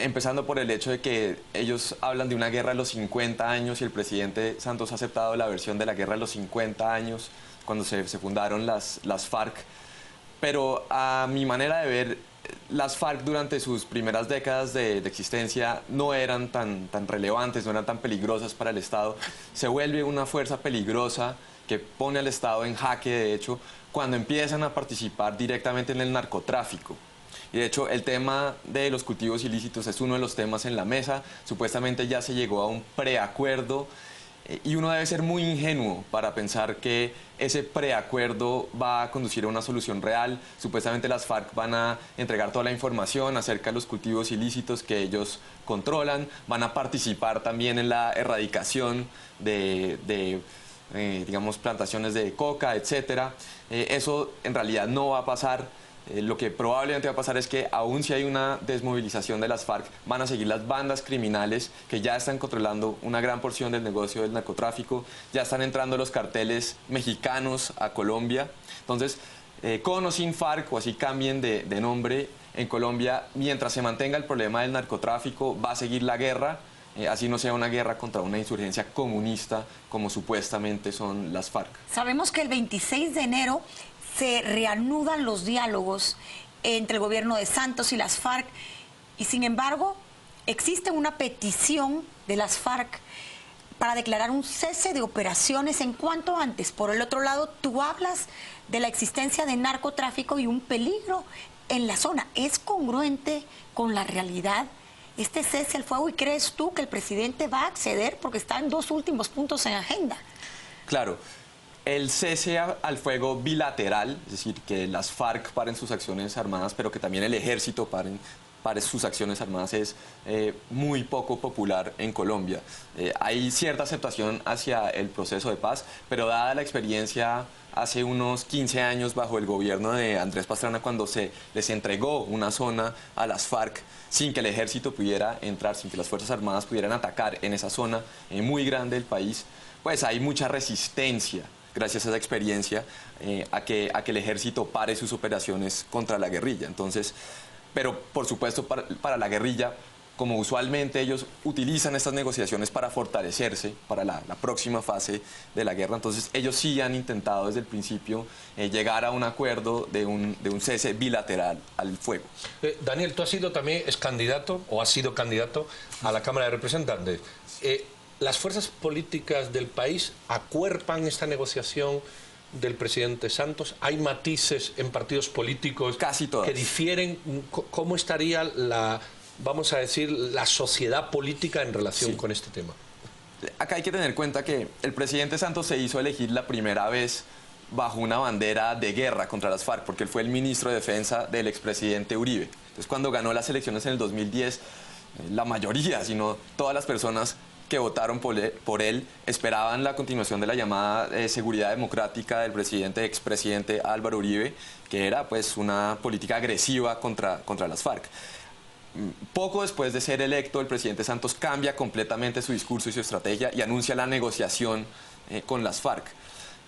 empezando por el hecho de que ellos hablan de una guerra de los 50 años y el presidente Santos ha aceptado la versión de la guerra de los 50 años cuando se fundaron las FARC. Pero a mi manera de ver, las FARC durante sus primeras décadas de existencia no eran tan relevantes, no eran tan peligrosas para el Estado. Se vuelve una fuerza peligrosa que pone al Estado en jaque, de hecho, cuando empiezan a participar directamente en el narcotráfico. Y de hecho, el tema de los cultivos ilícitos es uno de los temas en la mesa. Supuestamente ya se llegó a un preacuerdo y uno debe ser muy ingenuo para pensar que ese preacuerdo va a conducir a una solución real. Supuestamente las FARC van a entregar toda la información acerca de los cultivos ilícitos que ellos controlan, van a participar también en la erradicación de digamos, plantaciones de coca, etcétera. Eso en realidad no va a pasar. Lo que probablemente va a pasar es que aún si hay una desmovilización de las FARC, van a seguir las bandas criminales que ya están controlando una gran porción del negocio del narcotráfico, ya están entrando los carteles mexicanos a Colombia. Entonces, con o sin FARC, o así cambien de nombre, en Colombia, mientras se mantenga el problema del narcotráfico, va a seguir la guerra, así no sea una guerra contra una insurgencia comunista, como supuestamente son las FARC. Sabemos que el 26 de enero se reanudan los diálogos entre el gobierno de Santos y las FARC, y sin embargo existe una petición de las FARC para declarar un cese de operaciones en cuanto antes. Por el otro lado, tú hablas de la existencia de narcotráfico y un peligro en la zona. ¿Es congruente con la realidad este cese al fuego, y crees tú que el presidente va a acceder, porque está en dos últimos puntos en agenda? Claro. El cese al fuego bilateral, es decir, que las FARC paren sus acciones armadas, pero que también el ejército pare pare sus acciones armadas es muy poco popular en Colombia. Hay cierta aceptación hacia el proceso de paz, pero dada la experiencia hace unos 15 años bajo el gobierno de Andrés Pastrana, cuando se les entregó una zona a las FARC sin que el ejército pudiera entrar, sin que las Fuerzas Armadas pudieran atacar en esa zona muy grande del país, pues hay mucha resistencia, gracias a esa experiencia, a que el ejército pare sus operaciones contra la guerrilla. Entonces, pero por supuesto para la guerrilla, como usualmente ellos utilizan estas negociaciones para fortalecerse para la próxima fase de la guerra, entonces ellos sí han intentado desde el principio llegar a un acuerdo de un cese bilateral al fuego. Daniel, tú has sido también candidato o has sido candidato a la Cámara de Representantes. ¿Las fuerzas políticas del país acuerpan esta negociación del presidente Santos? ¿Hay matices en partidos políticos casi todas que difieren? ¿Cómo estaría vamos a decir, la sociedad política en relación con este tema? Acá hay que tener en cuenta que el presidente Santos se hizo elegir la primera vez bajo una bandera de guerra contra las FARC, porque él fue el ministro de Defensa del expresidente Uribe. Entonces, cuando ganó las elecciones en el 2010, la mayoría, si no todas las personas que votaron por él esperaban la continuación de la llamada seguridad democrática del expresidente Álvaro Uribe, que era pues una política agresiva contra las FARC. Poco después de ser electo, el presidente Santos cambia completamente su discurso y su estrategia y anuncia la negociación con las FARC.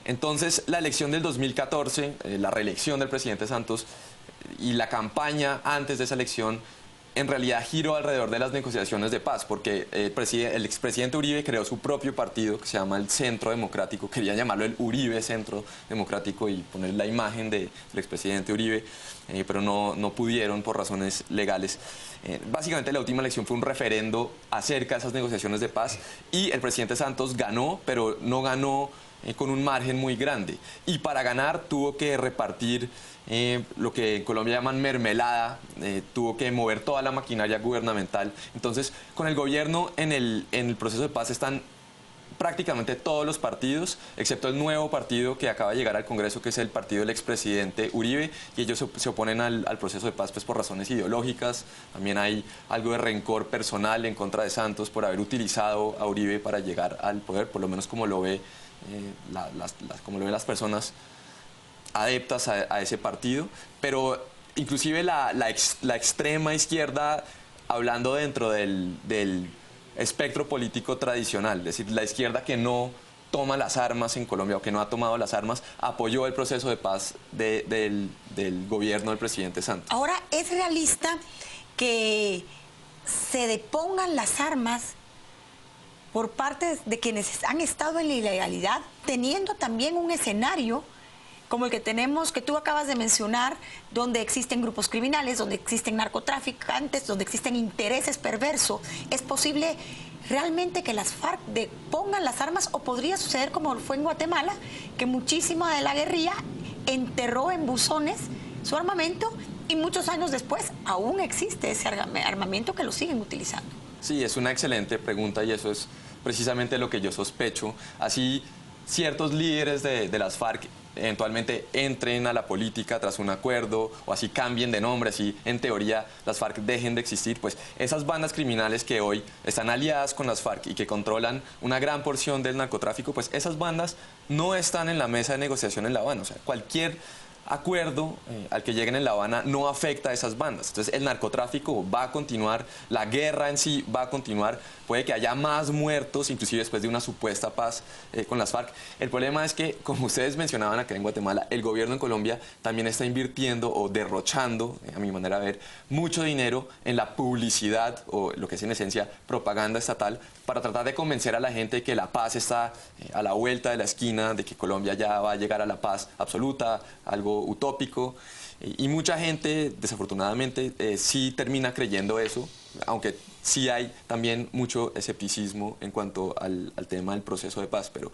Entonces, la elección del 2014, la reelección del presidente Santos y la campaña antes de esa elección, en realidad giró alrededor de las negociaciones de paz, porque el expresidente Uribe creó su propio partido que se llama el Centro Democrático, querían llamarlo el Uribe Centro Democrático y poner la imagen del expresidente Uribe, pero no pudieron por razones legales. Básicamente la última elección fue un referendo acerca de esas negociaciones de paz y el presidente Santos ganó, pero no ganó con un margen muy grande. Y para ganar tuvo que repartir lo que en Colombia llaman mermelada, tuvo que mover toda la maquinaria gubernamental. Entonces, con el gobierno en el proceso de paz están prácticamente todos los partidos, excepto el nuevo partido que acaba de llegar al Congreso, que es el partido del expresidente Uribe, y ellos se oponen al proceso de paz pues, por razones ideológicas. También hay algo de rencor personal en contra de Santos por haber utilizado a Uribe para llegar al poder, por lo menos como lo ve como lo ven las personas adeptas a ese partido, pero inclusive la extrema izquierda, hablando dentro del espectro político tradicional, es decir, la izquierda que no toma las armas en Colombia o que no ha tomado las armas, apoyó el proceso de paz del gobierno del presidente Santos. Ahora, ¿es realista que se depongan las armas por parte de quienes han estado en la ilegalidad, teniendo también un escenario como el que tenemos, que tú acabas de mencionar, donde existen grupos criminales, donde existen narcotraficantes, donde existen intereses perversos? ¿Es posible realmente que las FARC depongan las armas o podría suceder como fue en Guatemala, que muchísima de la guerrilla enterró en buzones su armamento y muchos años después aún existe ese armamento que lo siguen utilizando? Sí, es una excelente pregunta y eso es precisamente lo que yo sospecho. Así, ciertos líderes de las FARC eventualmente entren a la política tras un acuerdo o así cambien de nombre, así en teoría las FARC dejen de existir, pues esas bandas criminales que hoy están aliadas con las FARC y que controlan una gran porción del narcotráfico, pues esas bandas no están en la mesa de negociación en La Habana. O sea, cualquier acuerdo al que lleguen en La Habana no afecta a esas bandas. Entonces el narcotráfico va a continuar, la guerra en sí va a continuar, puede que haya más muertos, inclusive después de una supuesta paz con las FARC. El problema es que, como ustedes mencionaban acá en Guatemala, el gobierno en Colombia también está invirtiendo o derrochando, a mi manera de ver, mucho dinero en la publicidad o lo que es en esencia propaganda estatal para tratar de convencer a la gente de que la paz está a la vuelta de la esquina, de que Colombia ya va a llegar a la paz absoluta, algo utópico, y mucha gente desafortunadamente sí termina creyendo eso, aunque sí hay también mucho escepticismo en cuanto al tema del proceso de paz, pero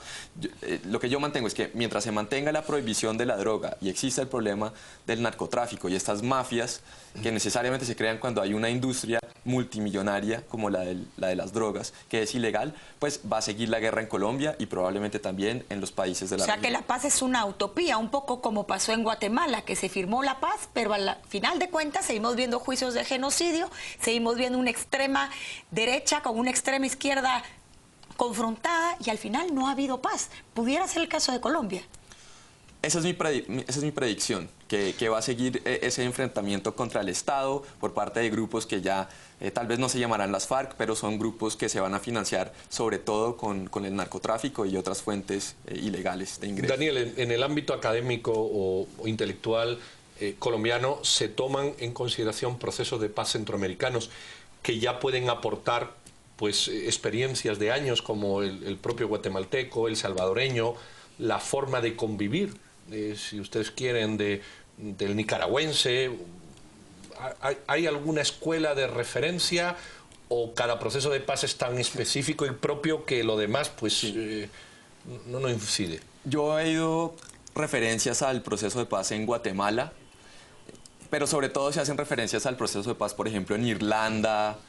lo que yo mantengo es que mientras se mantenga la prohibición de la droga y exista el problema del narcotráfico y estas mafias que necesariamente se crean cuando hay una industria multimillonaria como la de las drogas, que es ilegal, pues va a seguir la guerra en Colombia y probablemente también en los países de la región. O sea que la paz es una utopía, un poco como pasó en Guatemala, que se firmó la paz, pero al final de cuentas seguimos viendo juicios de genocidio, seguimos viendo una extrema derecha con una extrema izquierda confrontada y al final no ha habido paz. ¿Pudiera ser el caso de Colombia? Esa es mi predicción, que va a seguir ese enfrentamiento contra el Estado por parte de grupos que ya tal vez no se llamarán las FARC, pero son grupos que se van a financiar sobre todo con el narcotráfico y otras fuentes ilegales de ingresos. Daniel, en el ámbito académico o intelectual colombiano se toman en consideración procesos de paz centroamericanos que ya pueden aportar pues experiencias de años como el propio guatemalteco, el salvadoreño, la forma de convivir, si ustedes quieren, del nicaragüense. ¿Hay alguna escuela de referencia o cada proceso de paz es tan específico y propio que lo demás pues no incide? Yo he ido referencias al proceso de paz en Guatemala, pero sobre todo se hacen referencias al proceso de paz, por ejemplo, en Irlanda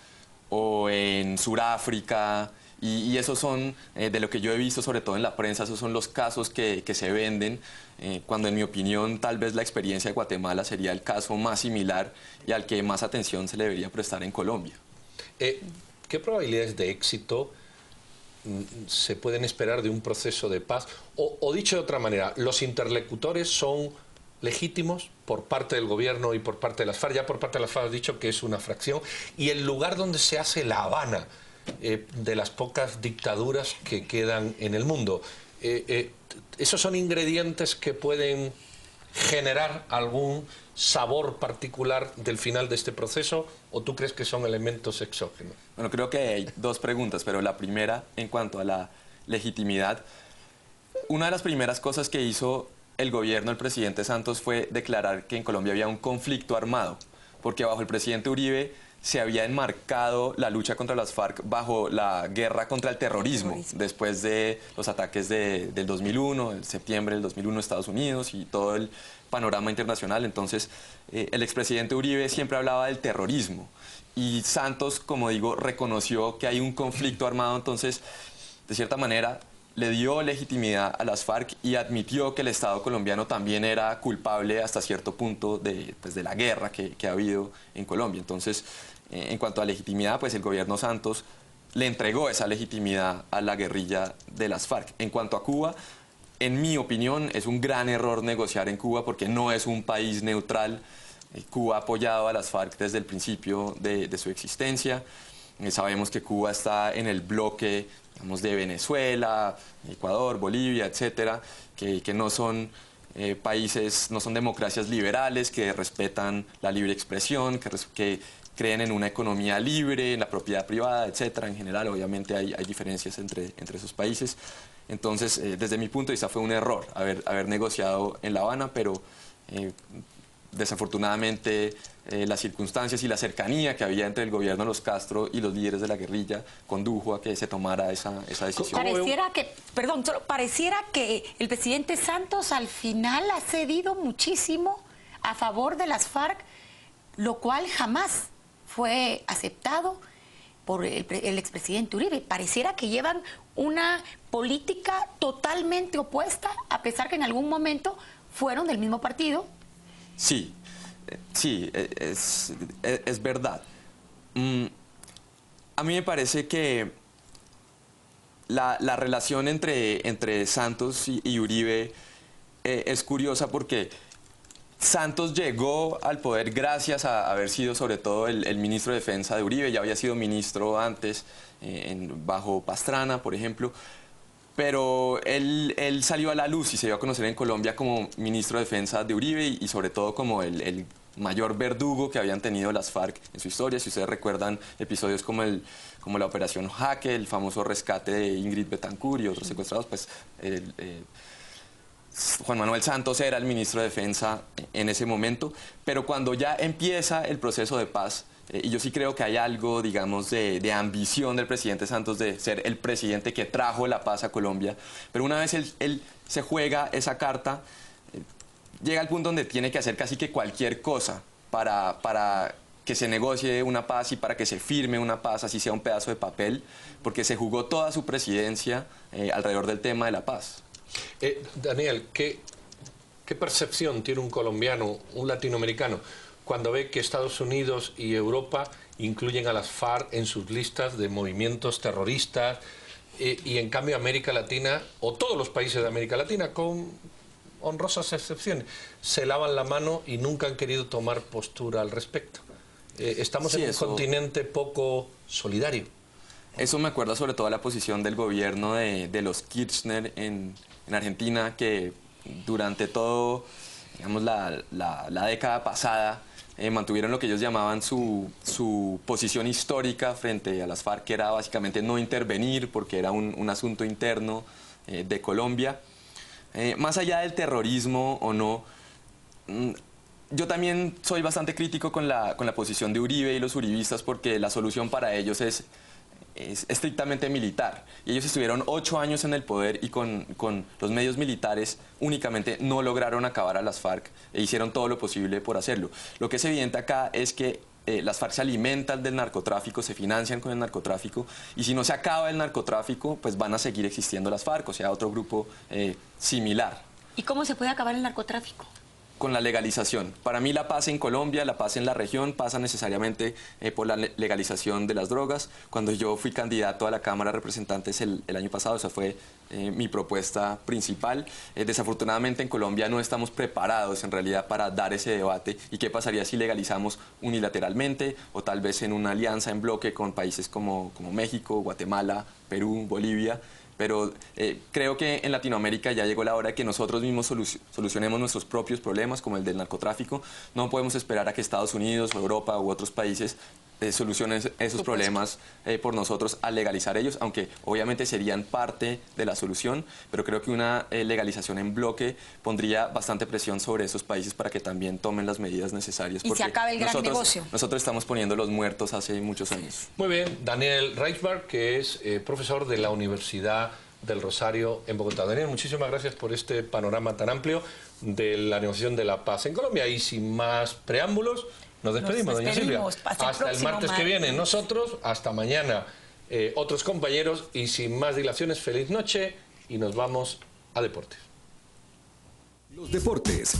o en Sudáfrica. Y esos son, de lo que yo he visto, sobre todo en la prensa, esos son los casos que se venden, cuando en mi opinión tal vez la experiencia de Guatemala sería el caso más similar y al que más atención se le debería prestar en Colombia. ¿Qué probabilidades de éxito se pueden esperar de un proceso de paz? O dicho de otra manera, ¿los interlocutores son legítimos por parte del gobierno y por parte de las FARC? Ya por parte de las FARC has dicho que es una fracción. ¿Y el lugar donde se hace La Habana, de las pocas dictaduras que quedan en el mundo? ¿Esos son ingredientes que pueden generar algún sabor particular del final de este proceso o tú crees que son elementos exógenos? Bueno, creo que hay dos preguntas, pero la primera, en cuanto a la legitimidad, una de las primeras cosas que hizo el gobierno del presidente Santos fue declarar que en Colombia había un conflicto armado, porque bajo el presidente Uribe se había enmarcado la lucha contra las FARC bajo la guerra contra el terrorismo, después de los ataques del 2001, en septiembre del 2001 Estados Unidos y todo el panorama internacional. Entonces, el expresidente Uribe siempre hablaba del terrorismo y Santos, como digo, reconoció que hay un conflicto armado. Entonces, de cierta manera, le dio legitimidad a las FARC y admitió que el Estado colombiano también era culpable hasta cierto punto de la guerra que ha habido en Colombia. Entonces, en cuanto a legitimidad, pues el gobierno Santos le entregó esa legitimidad a la guerrilla de las FARC. En cuanto a Cuba, en mi opinión, es un gran error negociar en Cuba porque no es un país neutral. Cuba ha apoyado a las FARC desde el principio de su existencia. Sabemos que Cuba está en el bloque, digamos, de Venezuela, Ecuador, Bolivia, etcétera, que no son países, no son democracias liberales, que respetan la libre expresión, que creen en una economía libre, en la propiedad privada, etcétera. En general, obviamente, hay diferencias entre esos países. Entonces, desde mi punto de vista, fue un error haber negociado en La Habana, pero desafortunadamente las circunstancias y la cercanía que había entre el gobierno de los Castro y los líderes de la guerrilla condujo a que se tomara esa decisión. Pareciera que el presidente Santos al final ha cedido muchísimo a favor de las FARC, lo cual jamás fue aceptado por el expresidente Uribe. Pareciera que llevan una política totalmente opuesta, a pesar que en algún momento fueron del mismo partido. Sí, es verdad. A mí me parece que la relación entre Santos y Uribe es curiosa porque Santos llegó al poder gracias a haber sido sobre todo el ministro de Defensa de Uribe. Ya había sido ministro antes, bajo Pastrana, por ejemplo. Pero él salió a la luz y se dio a conocer en Colombia como ministro de Defensa de Uribe y sobre todo como el mayor verdugo que habían tenido las FARC en su historia. Si ustedes recuerdan episodios como la Operación Jaque, el famoso rescate de Ingrid Betancourt y otros secuestrados, pues Juan Manuel Santos era el ministro de Defensa en ese momento. Pero cuando ya empieza el proceso de paz Y yo sí creo que hay algo, digamos, de ambición del presidente Santos de ser el presidente que trajo la paz a Colombia. Pero una vez él se juega esa carta, llega al punto donde tiene que hacer casi que cualquier cosa para que se negocie una paz y para que se firme una paz, así sea un pedazo de papel, porque se jugó toda su presidencia alrededor del tema de la paz. Daniel, ¿qué percepción tiene un colombiano, un latinoamericano, cuando ve que Estados Unidos y Europa incluyen a las FARC en sus listas de movimientos terroristas y en cambio América Latina, o todos los países de América Latina, con honrosas excepciones, se lavan la mano y nunca han querido tomar postura al respecto? Estamos en un continente poco solidario. Eso me acuerda sobre todo a la posición del gobierno de los Kirchner en Argentina, que durante todo, digamos, la década pasada mantuvieron lo que ellos llamaban su posición histórica frente a las FARC, que era básicamente no intervenir porque era un asunto interno de Colombia. Más allá del terrorismo o no, yo también soy bastante crítico con la posición de Uribe y los uribistas, porque la solución para ellos es estrictamente militar. Y ellos estuvieron 8 años en el poder y con los medios militares únicamente no lograron acabar a las FARC e hicieron todo lo posible por hacerlo. Lo que es evidente acá es que las FARC se alimentan del narcotráfico, se financian con el narcotráfico, y si no se acaba el narcotráfico, pues van a seguir existiendo las FARC, o sea, otro grupo similar. ¿Y cómo se puede acabar el narcotráfico? Con la legalización. Para mí la paz en Colombia, la paz en la región pasa necesariamente por la legalización de las drogas. Cuando yo fui candidato a la Cámara de Representantes el año pasado, esa fue mi propuesta principal. Desafortunadamente en Colombia no estamos preparados en realidad para dar ese debate. ¿Y qué pasaría si legalizamos unilateralmente o tal vez en una alianza en bloque con países como México, Guatemala, Perú, Bolivia? Pero creo que en Latinoamérica ya llegó la hora de que nosotros mismos solucionemos nuestros propios problemas, como el del narcotráfico. No podemos esperar a que Estados Unidos o Europa u otros países solucionen esos problemas por nosotros al legalizar ellos, aunque obviamente serían parte de la solución, pero creo que una legalización en bloque pondría bastante presión sobre esos países para que también tomen las medidas necesarias. Y se acabe el gran negocio. Nosotros estamos poniendo los muertos hace muchos años. Muy bien, Daniel Reichberg, que es profesor de la Universidad del Rosario en Bogotá. Daniel, muchísimas gracias por este panorama tan amplio de la negociación de la paz en Colombia. Y sin más preámbulos, nos despedimos, doña Silvia. Hasta el martes que viene. Nosotros, hasta mañana, otros compañeros. Y sin más dilaciones, feliz noche y nos vamos a deportes. Los deportes